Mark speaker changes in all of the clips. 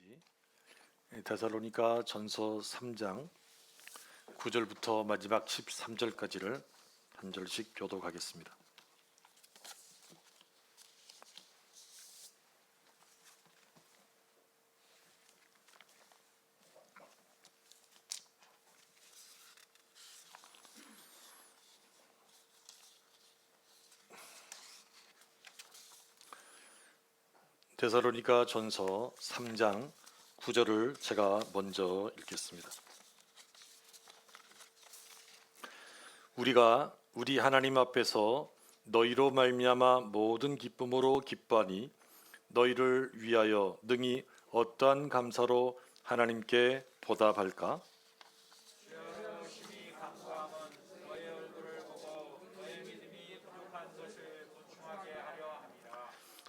Speaker 1: 메시지 데살로니가 전서 3장 9절부터 마지막 13절까지를 한 절씩 교독하겠습니다. 데살로니가 전서 3장 9절을 제가 먼저 읽겠습니다. 우리가 우리 하나님 앞에서 너희로 말미암아 모든 기쁨으로 기뻐하니 너희를 위하여 능히 어떠한 감사로 하나님께 보답할까?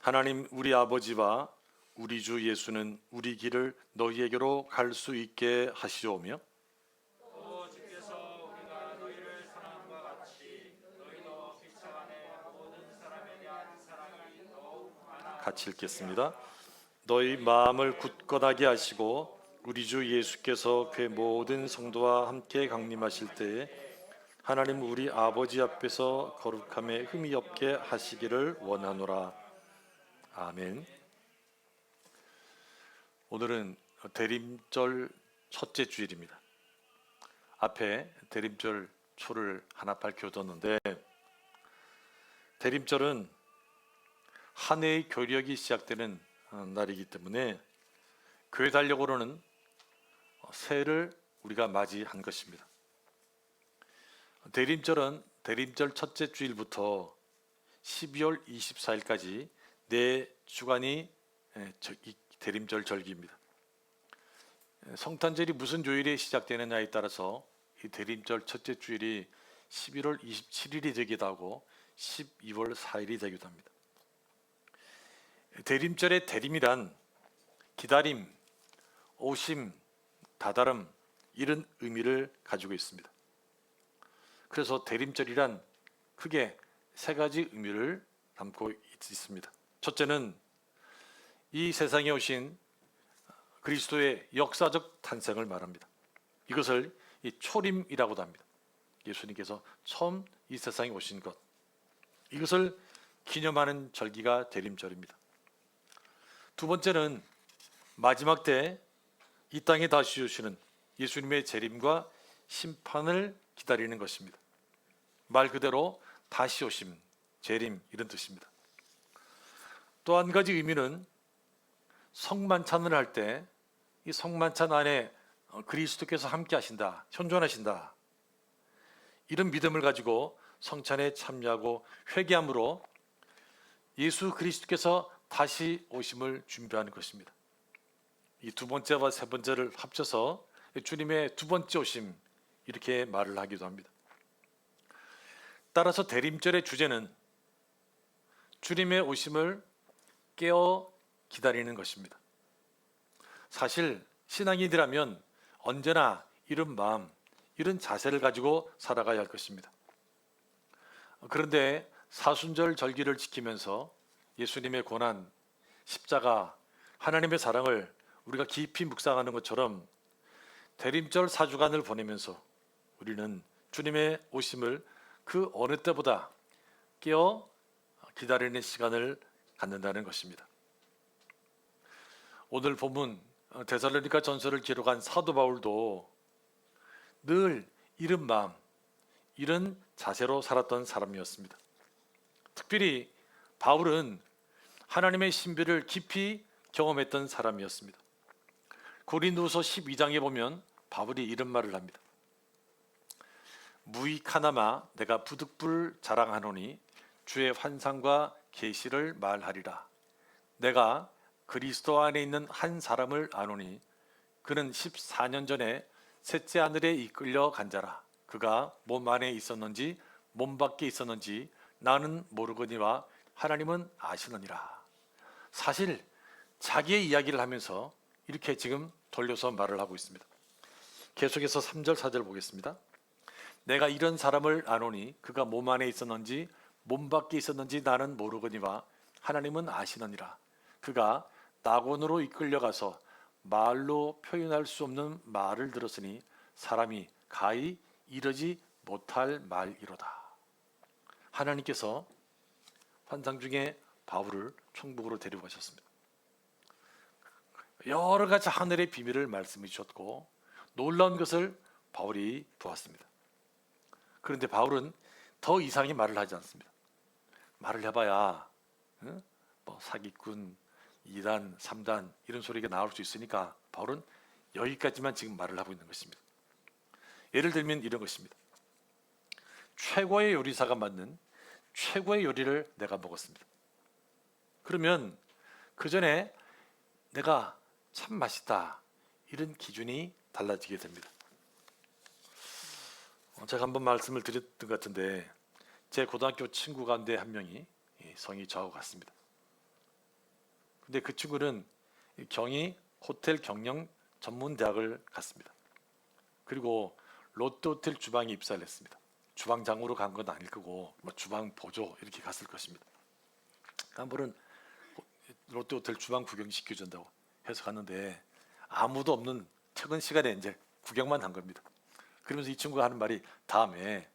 Speaker 1: 하나님 우리 아버지와 우리 주 예수는 우리 길을 너희에게로 갈 수 있게 하시오며 같이 읽겠습니다. 너희 마음을 굳건하게 하시고 우리 주 예수께서 그 모든 성도와 함께 강림하실 때에 하나님 우리 아버지 앞에서 거룩함에 흠이 없게 하시기를 원하노라. 아멘. 오늘은 대림절 첫째 주일입니다. 앞에 대림절 초를 하나 밝혀뒀는데, 대림절은 한 해의 교력이 시작되는 날이기 때문에 교회 달력으로는 새해를 우리가 맞이한 것입니다. 대림절은 대림절 첫째 주일부터 12월 24일까지 네 주간이 대림절 절기입니다. 성탄절이 무슨 요일에 시작되느냐에 따라서 이 대림절 첫째 주일이 11월 27일이 되기도 하고 12월 4일이 되기도 합니다. 대림절의 대림이란 기다림, 오심, 다다름 이런 의미를 가지고 있습니다. 그래서 대림절이란 크게 세 가지 의미를 담고 있습니다. 첫째는 이 세상에 오신 그리스도의 역사적 탄생을 말합니다. 이것을 이 초림이라고도 합니다. 예수님께서 처음 이 세상에 오신 것, 이것을 기념하는 절기가 대림절입니다. 두 번째는 마지막 때 이 땅에 다시 오시는 예수님의 재림과 심판을 기다리는 것입니다. 말 그대로 다시 오심, 재림 이런 뜻입니다. 또 한 가지 의미는 성만찬을 할 때 이 성만찬 안에 그리스도께서 함께 하신다, 현존하신다, 이런 믿음을 가지고 성찬에 참여하고 회개함으로 예수 그리스도께서 다시 오심을 준비하는 것입니다. 이 두 번째와 세 번째를 합쳐서 주님의 두 번째 오심 이렇게 말을 하기도 합니다. 따라서 대림절의 주제는 주님의 오심을 깨어 기다리는 것입니다. 사실 신앙인이라면 언제나 이런 마음, 이런 자세를 가지고 살아가야 할 것입니다. 그런데 사순절 절기를 지키면서 예수님의 고난, 십자가, 하나님의 사랑을 우리가 깊이 묵상하는 것처럼 대림절 4주간을 보내면서 우리는 주님의 오심을 그 어느 때보다 깨어 기다리는 시간을 갖는다는 것입니다. 오늘 본문 데살로니가 전서를 기록한 사도 바울도 늘 이런 마음, 이런 자세로 살았던 사람이었습니다. 특별히 바울은 하나님의 신비를 깊이 경험했던 사람이었습니다. 고린도후서 12장에 보면 바울이 이런 말을 합니다. 무익하나마 내가 부득불 자랑하노니 주의 환상과 계시를 말하리라. 내가 그리스도 안에 있는 한 사람을 아노니 그는 14년 전에 셋째 하늘에 이끌려 간 자라. 그가 몸 안에 있었는지 몸 밖에 있었는지 나는 모르거니와 하나님은 아시느니라. 사실 자기의 이야기를 하면서 이렇게 지금 돌려서 말을 하고 있습니다. 계속해서 3절 4절 보겠습니다. 내가 이런 사람을 아노니 그가 몸 안에 있었는지 몸 밖에 있었는지 나는 모르거니와 하나님은 아시느니라. 그가 낙원으로 이끌려가서 말로 표현할 수 없는 말을 들었으니 사람이 가히 이르지 못할 말이로다. 하나님께서 환상 중에 바울을 천국으로 데려가셨습니다. 여러 가지 하늘의 비밀을 말씀해 주셨고 놀라운 것을 바울이 보았습니다. 그런데 바울은 더 이상의 말을 하지 않습니다. 말을 해봐야 뭐 사기꾼, 2단, 3단 이런 소리가 나올 수 있으니까 바울은 여기까지만 지금 말을 하고 있는 것입니다. 예를 들면 이런 것입니다. 최고의 요리사가 만든 최고의 요리를 내가 먹었습니다. 그러면 그 전에 내가 참 맛있다 이런 기준이 달라지게 됩니다. 제가 한번 말씀을 드렸던 것 같은데 제 고등학교 친구 가운데 한 명이 성이 저하고 같습니다. 근데 그 친구는 경희 호텔 경영 전문대학을 갔습니다. 그리고 롯데호텔 주방에 입사를 했습니다. 주방장으로 간 건 아닐 거고 뭐 주방 보조 이렇게 갔을 것입니다. 한 번은 롯데호텔 주방 구경 시켜준다고 해서 갔는데 아무도 없는 퇴근 시간에 이제 구경만 한 겁니다. 그러면서 이 친구가 하는 말이 다음에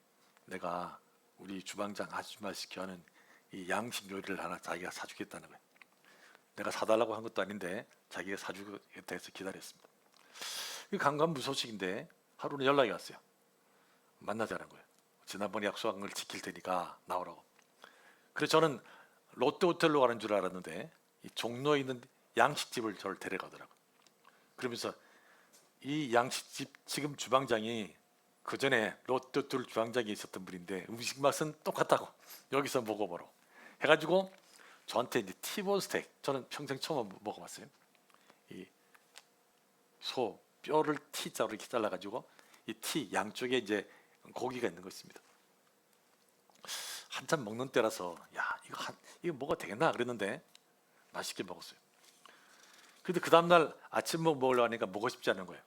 Speaker 1: 내가 우리 주방장 아줌마 시켜하는 이 양식 요리를 하나 자기가 사주겠다는 거예요. 내가 사달라고 한 것도 아닌데 자기가 사주겠다 해서 기다렸습니다. 이 간간무소식인데 하루는 연락이 왔어요. 만나자는 거예요. 지난번에 약속한 걸 지킬 테니까 나오라고. 그래서 저는 롯데호텔로 가는 줄 알았는데 이 종로에 있는 양식집을 저를 데려가더라고요. 그러면서 이 양식집 지금 주방장이 그 전에 롯데호텔 주방장이 있었던 분인데 음식 맛은 똑같다고 여기서 먹어보라고 해가지고 저한테 이제 티본 스테이크, 저는 평생 처음 먹어봤어요. 이 소 뼈를 T자로 이렇게 잘라가지고 이 T 양쪽에 이제 고기가 있는 것입니다. 한참 먹는 때라서 야 이거 먹어도 되겠나 그랬는데 맛있게 먹었어요. 근데 그 다음날 아침 먹으려고 하니까 먹고 싶지 않은 거예요.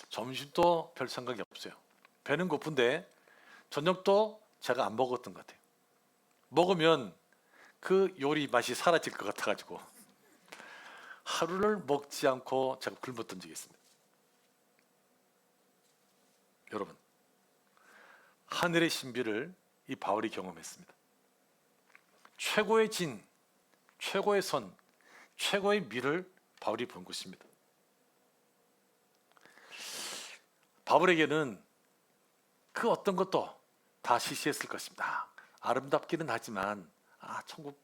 Speaker 1: 점심도 별 생각이 없어요. 배는 고픈데 저녁도 제가 안 먹었던 것 같아요. 먹으면 그 요리 맛이 사라질 것 같아가지고 하루를 먹지 않고 제가 굶었던 적이 있습니다. 여러분, 하늘의 신비를 이 바울이 경험했습니다. 최고의 진, 최고의 선, 최고의 미를 바울이 본 것입니다. 바울에게는 그 어떤 것도 다 시시했을 것입니다. 아름답기는 하지만 천국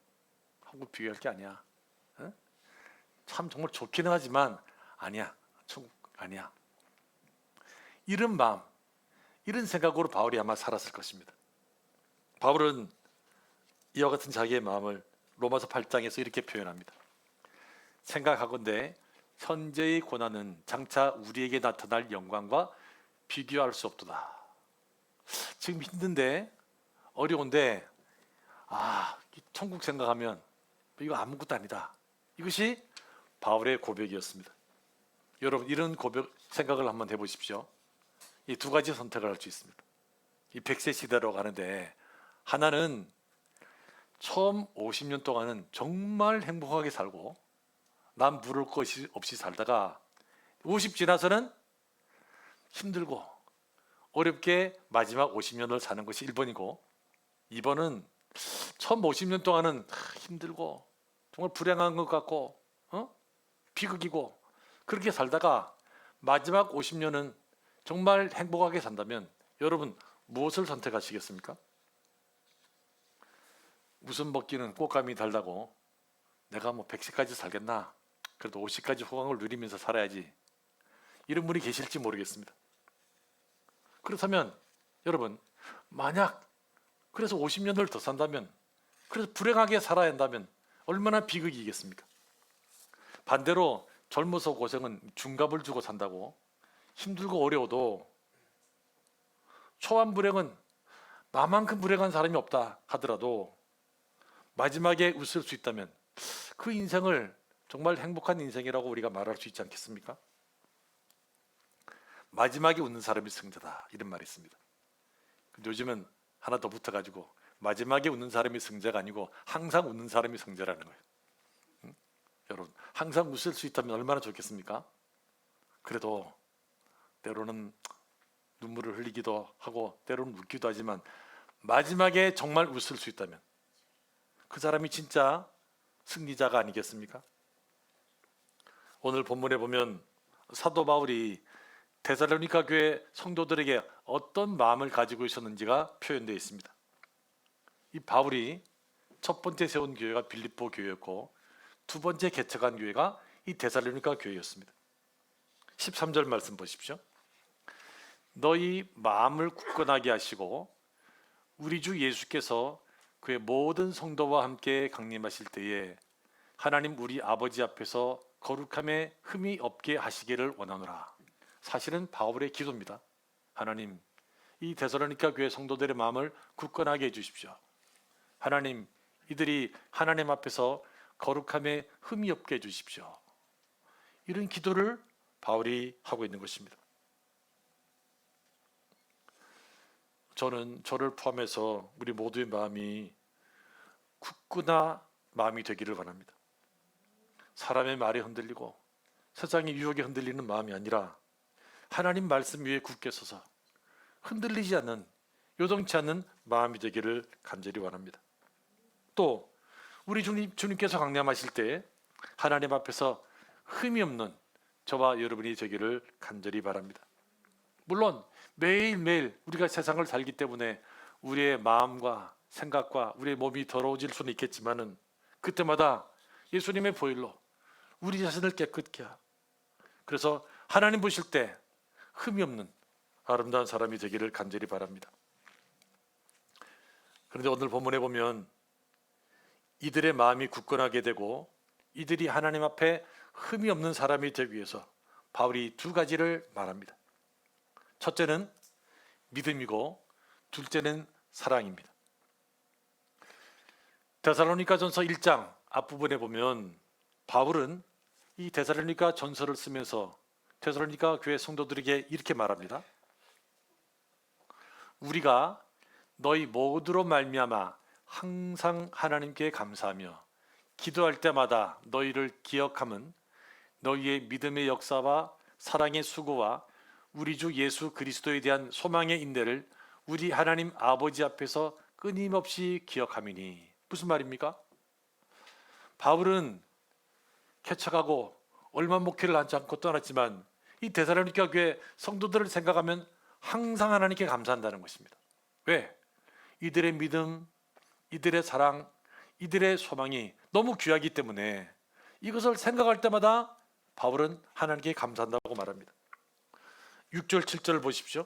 Speaker 1: 비교할 게 아니야. 응? 참 정말 좋기는 하지만 아니야. 천국 아니야. 이런 마음, 이런 생각으로 바울이 아마 살았을 것입니다. 바울은 이와 같은 자기의 마음을 로마서 8장에서 이렇게 표현합니다. 생각하건대 현재의 고난은 장차 우리에게 나타날 영광과 비교할 수 없도다. 지금 힘든데 어려운데 천국 생각하면 이거 아무것도 아니다. 이것이 바울의 고백이었습니다. 여러분 이런 고백 생각을 한번 해보십시오. 이 두 가지 선택을 할 수 있습니다. 이 100세 시대로 가는데 하나는 처음 50년 동안은 정말 행복하게 살고 남 물을 것이 없이 살다가 50 지나서는 힘들고 어렵게 마지막 50년을 사는 것이 1번이고 2번은 처음 50년 동안은 힘들고 정말 불행한 것 같고 비극이고 그렇게 살다가 마지막 50년은 정말 행복하게 산다면 여러분 무엇을 선택하시겠습니까? 웃음 먹기는 꽃감이 달다고 내가 100세까지 살겠나? 그래도 50까지 호강을 누리면서 살아야지. 이런 분이 계실지 모르겠습니다. 그렇다면 여러분 만약 그래서 50년을 더 산다면 그래서 불행하게 살아야 한다면 얼마나 비극이겠습니까? 반대로 젊어서 고생은 중갑을 주고 산다고 힘들고 어려워도 초한 불행은 나만큼 불행한 사람이 없다 하더라도 마지막에 웃을 수 있다면 그 인생을 정말 행복한 인생이라고 우리가 말할 수 있지 않겠습니까? 마지막에 웃는 사람이 승자다 이런 말이 있습니다. 근데 요즘은 하나 더 붙어가지고 마지막에 웃는 사람이 승자가 아니고 항상 웃는 사람이 승자라는 거예요. 여러분, 항상 웃을 수 있다면 얼마나 좋겠습니까? 그래도 때로는 눈물을 흘리기도 하고 때로는 웃기도 하지만 마지막에 정말 웃을 수 있다면 그 사람이 진짜 승리자가 아니겠습니까? 오늘 본문에 보면 사도 바울이 데살로니가 교회 성도들에게 어떤 마음을 가지고 있었는지가 표현되어 있습니다. 이 바울이 첫 번째 세운 교회가 빌립보 교회였고 두 번째 개척한 교회가 이 데살로니가 교회였습니다. 13절 말씀 보십시오. 너희 마음을 굳건하게 하시고 우리 주 예수께서 그의 모든 성도와 함께 강림하실 때에 하나님 우리 아버지 앞에서 거룩함에 흠이 없게 하시기를 원하노라. 사실은 바울의 기도입니다. 하나님, 이 데살로니가 교회 성도들의 마음을 굳건하게 해주십시오. 하나님, 이들이 하나님 앞에서 거룩함에 흠이 없게 해주십시오. 이런 기도를 바울이 하고 있는 것입니다. 저를 포함해서 우리 모두의 마음이 굳건한 마음이 되기를 바랍니다. 사람의 말에 흔들리고 세상의 유혹에 흔들리는 마음이 아니라 하나님 말씀 위에 굳게 서서 흔들리지 않는, 요동치 않는 마음이 되기를 간절히 원합니다. 또 우리 주님께서 강림하실 때 하나님 앞에서 흠이 없는 저와 여러분이 되기를 간절히 바랍니다. 물론 매일매일 우리가 세상을 살기 때문에 우리의 마음과 생각과 우리의 몸이 더러워질 수는 있겠지만은 그때마다 예수님의 보혈로 우리 자신을 깨끗게 하고 그래서 하나님 보실 때 흠이 없는 아름다운 사람이 되기를 간절히 바랍니다. 그런데 오늘 본문에 보면 이들의 마음이 굳건하게 되고 이들이 하나님 앞에 흠이 없는 사람이 되기 위해서 바울이 두 가지를 말합니다. 첫째는 믿음이고 둘째는 사랑입니다. 데살로니가전서 1장 앞부분에 보면 바울은 이 데살로니가 전서를 쓰면서 데살로니가 교회 성도들에게 이렇게 말합니다. 우리가 너희 모두로 말미암아 항상 하나님께 감사하며 기도할 때마다 너희를 기억함은 너희의 믿음의 역사와 사랑의 수고와 우리 주 예수 그리스도에 대한 소망의 인내를 우리 하나님 아버지 앞에서 끊임없이 기억함이니. 무슨 말입니까? 바울은 개척하고 얼마 목회를 하지 않고 떠났지만 이 데살로니가 교회 성도들을 생각하면 항상 하나님께 감사한다는 것입니다. 왜? 이들의 믿음, 이들의 사랑, 이들의 소망이 너무 귀하기 때문에 이것을 생각할 때마다 바울은 하나님께 감사한다고 말합니다. 6절 7절 보십시오.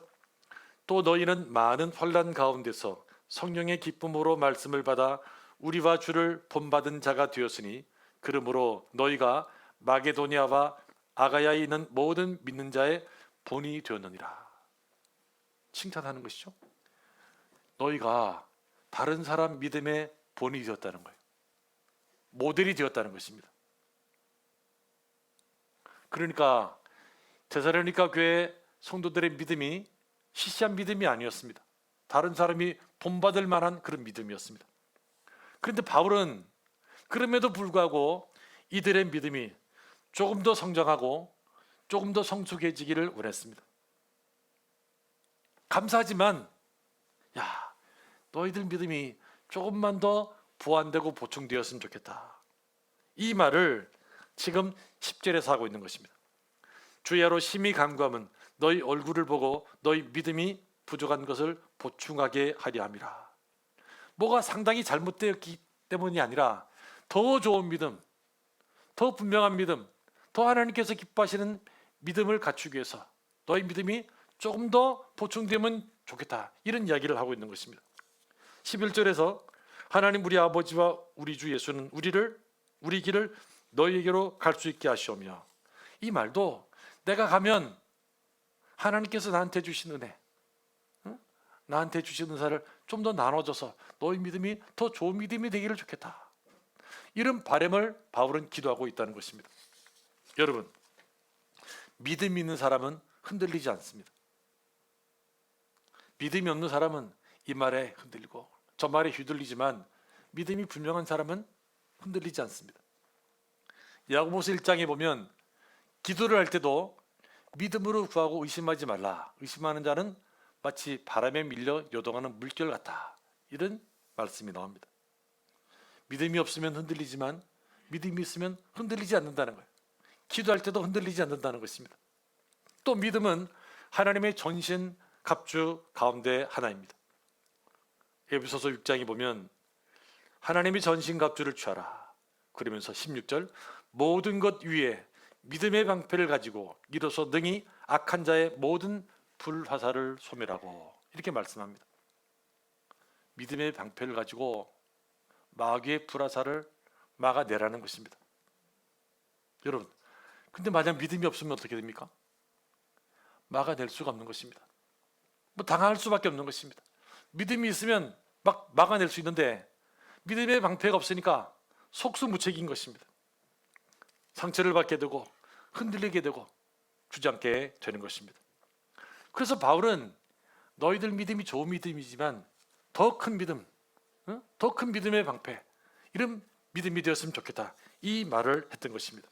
Speaker 1: 또 너희는 많은 환난 가운데서 성령의 기쁨으로 말씀을 받아 우리와 주를 본받은 자가 되었으니 그러므로 너희가 마게도니아와 아가야에 있는 모든 믿는 자의 본이 되었느니라. 칭찬하는 것이죠. 너희가 다른 사람 믿음의 본이 되었다는 거예요. 모델이 되었다는 것입니다. 그러니까 데살로니가 교회 성도들의 믿음이 시시한 믿음이 아니었습니다. 다른 사람이 본받을 만한 그런 믿음이었습니다. 그런데 바울은 그럼에도 불구하고 이들의 믿음이 조금 더 성장하고 조금 더 성숙해지기를 원했습니다. 감사하지만 너희들 믿음이 조금만 더 보완되고 보충되었으면 좋겠다. 이 말을 지금 10절에서 하고 있는 것입니다. 주야로 심히 간구함은 너희 얼굴을 보고 너희 믿음이 부족한 것을 보충하게 하려 함이라. 뭐가 상당히 잘못되었기 때문이 아니라 더 좋은 믿음, 더 분명한 믿음, 더 하나님께서 기뻐하시는 믿음을 갖추기 위해서 너희 믿음이 조금 더 보충되면 좋겠다. 이런 이야기를 하고 있는 것입니다. 11절에서 하나님 우리 아버지와 우리 주 예수는 우리 길을 너희에게로 갈 수 있게 하시오며, 이 말도 내가 가면 하나님께서 나한테 주신 은혜, 나한테 주신 은사를 좀 더 나눠줘서 너희 믿음이 더 좋은 믿음이 되기를 좋겠다. 이런 바람을 바울은 기도하고 있다는 것입니다. 여러분, 믿음이 있는 사람은 흔들리지 않습니다. 믿음이 없는 사람은 이 말에 흔들리고 저 말에 휘둘리지만 믿음이 분명한 사람은 흔들리지 않습니다. 야고보서 1장에 보면 기도를 할 때도 믿음으로 구하고 의심하지 말라. 의심하는 자는 마치 바람에 밀려 요동하는 물결 같다. 이런 말씀이 나옵니다. 믿음이 없으면 흔들리지만 믿음이 있으면 흔들리지 않는다는 거예요. 기도할 때도 흔들리지 않는다는 것입니다. 또 믿음은 하나님의 전신 갑주 가운데 하나입니다. 에베소서 6장에 보면 하나님이 전신 갑주를 취하라. 그러면서 16절 모든 것 위에 믿음의 방패를 가지고 이로써 능히 악한 자의 모든 불화살을 소멸하고 이렇게 말씀합니다. 믿음의 방패를 가지고 마귀의 불화살을 막아내라는 것입니다. 여러분, 근데 만약 믿음이 없으면 어떻게 됩니까? 막아낼 수가 없는 것입니다. 뭐 당할 수밖에 없는 것입니다. 믿음이 있으면 막 막아낼 수 있는데 믿음의 방패가 없으니까 속수무책인 것입니다. 상처를 받게 되고 흔들리게 되고 주저앉게 되는 것입니다. 그래서 바울은 너희들 믿음이 좋은 믿음이지만 더 큰 믿음, 더 큰 믿음의 방패, 이런 믿음이 되었으면 좋겠다, 이 말을 했던 것입니다.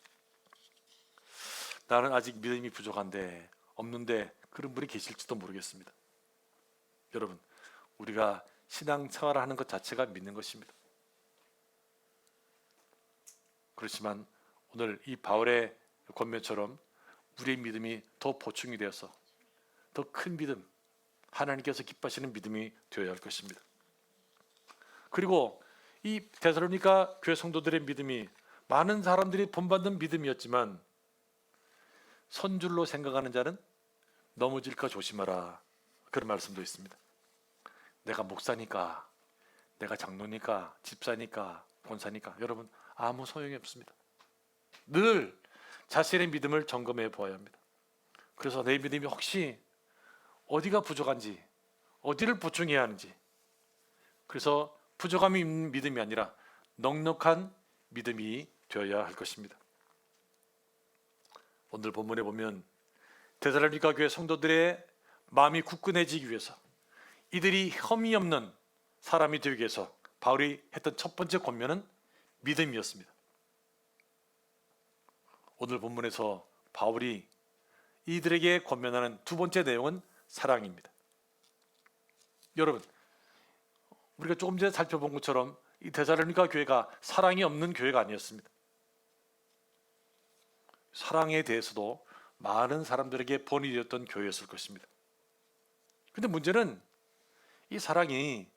Speaker 1: 나는 아직 믿음이 부족한데 없는데 그런 분이 계실지도 모르겠습니다. 여러분, 우리가 신앙생활을 하는 것 자체가 믿는 것입니다. 그렇지만 오늘 이 바울의 권면처럼 우리의 믿음이 더 보충이 되어서 더 큰 믿음, 하나님께서 기뻐하시는 믿음이 되어야 할 것입니다. 그리고 이 데살로니가 교회 성도들의 믿음이 많은 사람들이 본받는 믿음이었지만 선줄로 생각하는 자는 넘어질까 조심하라, 그런 말씀도 있습니다. 내가 목사니까, 내가 장로니까, 집사니까, 권사니까, 여러분 아무 소용이 없습니다. 늘 자신의 믿음을 점검해 보아야 합니다. 그래서 내 믿음이 혹시 어디가 부족한지, 어디를 보충해야 하는지, 그래서 부족함이 있는 믿음이 아니라 넉넉한 믿음이 되어야 할 것입니다. 오늘 본문에 보면 데살로니가 교회 성도들의 마음이 굳건해지기 위해서, 이들이 혐의 없는 사람이 되기 위해서 바울이 했던 첫 번째 권면은 믿음이었습니다. 오늘 본문에서 바울이 이들에게 권면하는 두 번째 내용은 사랑입니다. 여러분, 우리가 조금 전에 살펴본 것처럼 이 데살로니가 교회가 사랑이 없는 교회가 아니었습니다. 사랑에 대해서도 많은 사람들에게 본이 되었던 교회였을 것입니다. 근데 문제는 이 사랑이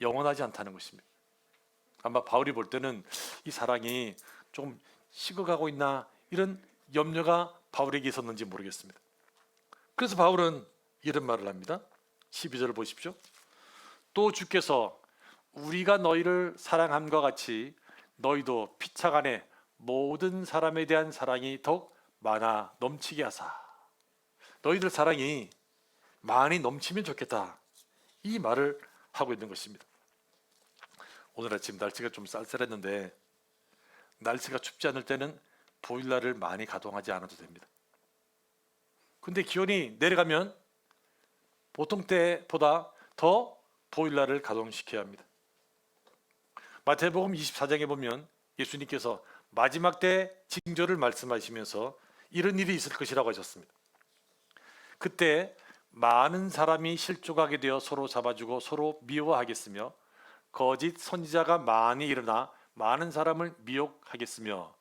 Speaker 1: 영원하지 않다는 것입니다. 아마 바울이 볼 때는 이 사랑이 좀 식어가고 있나, 이런 염려가 바울에게 있었는지 모르겠습니다. 그래서 바울은 이런 말을 합니다. 12절을 보십시오. 또 주께서 우리가 너희를 사랑함과 같이 너희도 피차 간에 모든 사람에 대한 사랑이 더욱 많아 넘치게 하사. 너희들 사랑이 많이 넘치면 좋겠다, 이 말을 하고 있는 것입니다. 오늘 아침 날씨가 좀 쌀쌀했는데 날씨가 춥지 않을 때는 보일러를 많이 가동하지 않아도 됩니다. 근데 기온이 내려가면 보통 때보다 더 보일러를 가동시켜야 합니다. 마태복음 24장에 보면 예수님께서 마지막 때 징조를 말씀하시면서 이런 일이 있을 것이라고 하셨습니다. 그때 많은 사람이 실족하게 되어 서로 잡아주고 서로 미워하겠으며 거짓 선지자가 많이 일어나 많은 사람을 미혹하겠으며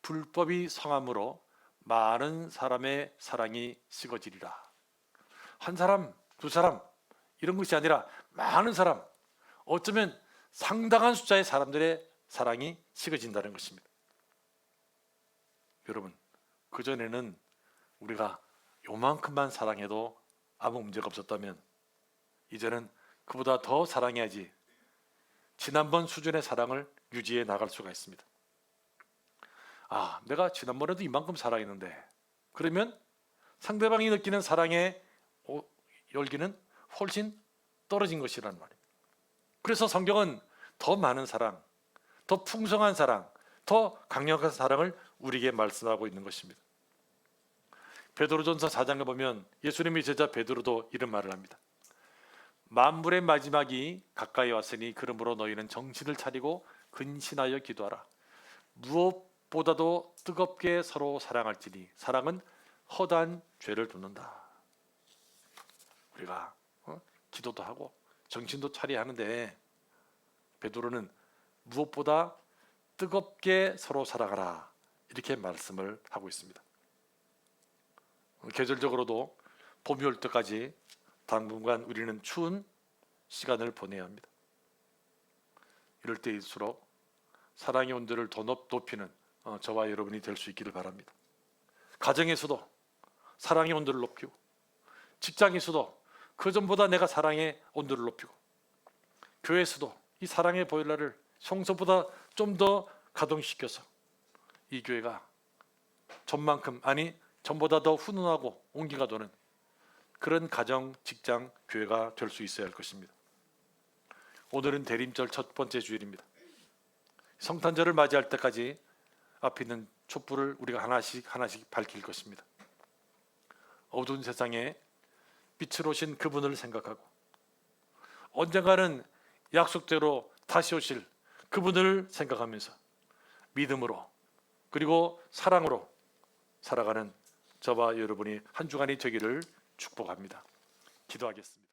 Speaker 1: 불법이 성함으로 많은 사람의 사랑이 식어지리라. 한 사람, 두 사람 이런 것이 아니라 많은 사람, 어쩌면 상당한 숫자의 사람들의 사랑이 식어진다는 것입니다. 여러분, 그전에는 우리가 요만큼만 사랑해도 아무 문제가 없었다면 이제는 그보다 더 사랑해야지 지난번 수준의 사랑을 유지해 나갈 수가 있습니다. 내가 지난번에도 이만큼 사랑했는데, 그러면 상대방이 느끼는 사랑의 열기는 훨씬 떨어진 것이라는 말이에요. 그래서 성경은 더 많은 사랑, 더 풍성한 사랑, 더 강력한 사랑을 우리에게 말씀하고 있는 것입니다. 베드로전서 4장에 보면 예수님의 제자 베드로도 이런 말을 합니다. 만물의 마지막이 가까이 왔으니 그러므로 너희는 정신을 차리고 근신하여 기도하라. 보다도 뜨겁게 서로 사랑할지니 사랑은 허다한 죄를 돕는다. 우리가 기도도 하고 정신도 차려야 하는데 베드로는 무엇보다 뜨겁게 서로 사랑하라 이렇게 말씀을 하고 있습니다. 계절적으로도 봄이 올 때까지 당분간 우리는 추운 시간을 보내야 합니다. 이럴 때일수록 사랑의 온도를 더 높이는 저와 여러분이 될 수 있기를 바랍니다. 가정에서도 사랑의 온도를 높이고, 직장에서도 그 전보다 내가 사랑의 온도를 높이고, 교회에서도 이 사랑의 보일러를 평소보다 좀 더 가동시켜서 이 교회가 전만큼, 아니 전보다 더 훈훈하고 온기가 도는 그런 가정, 직장, 교회가 될 수 있어야 할 것입니다. 오늘은 대림절 첫 번째 주일입니다. 성탄절을 맞이할 때까지 앞에 있는 촛불을 우리가 하나씩 밝힐 것입니다. 어두운 세상에 빛을 오신 그분을 생각하고 언젠가는 약속대로 다시 오실 그분을 생각하면서 믿음으로 그리고 사랑으로 살아가는 저와 여러분이 한 주간이 되기를 축복합니다. 기도하겠습니다.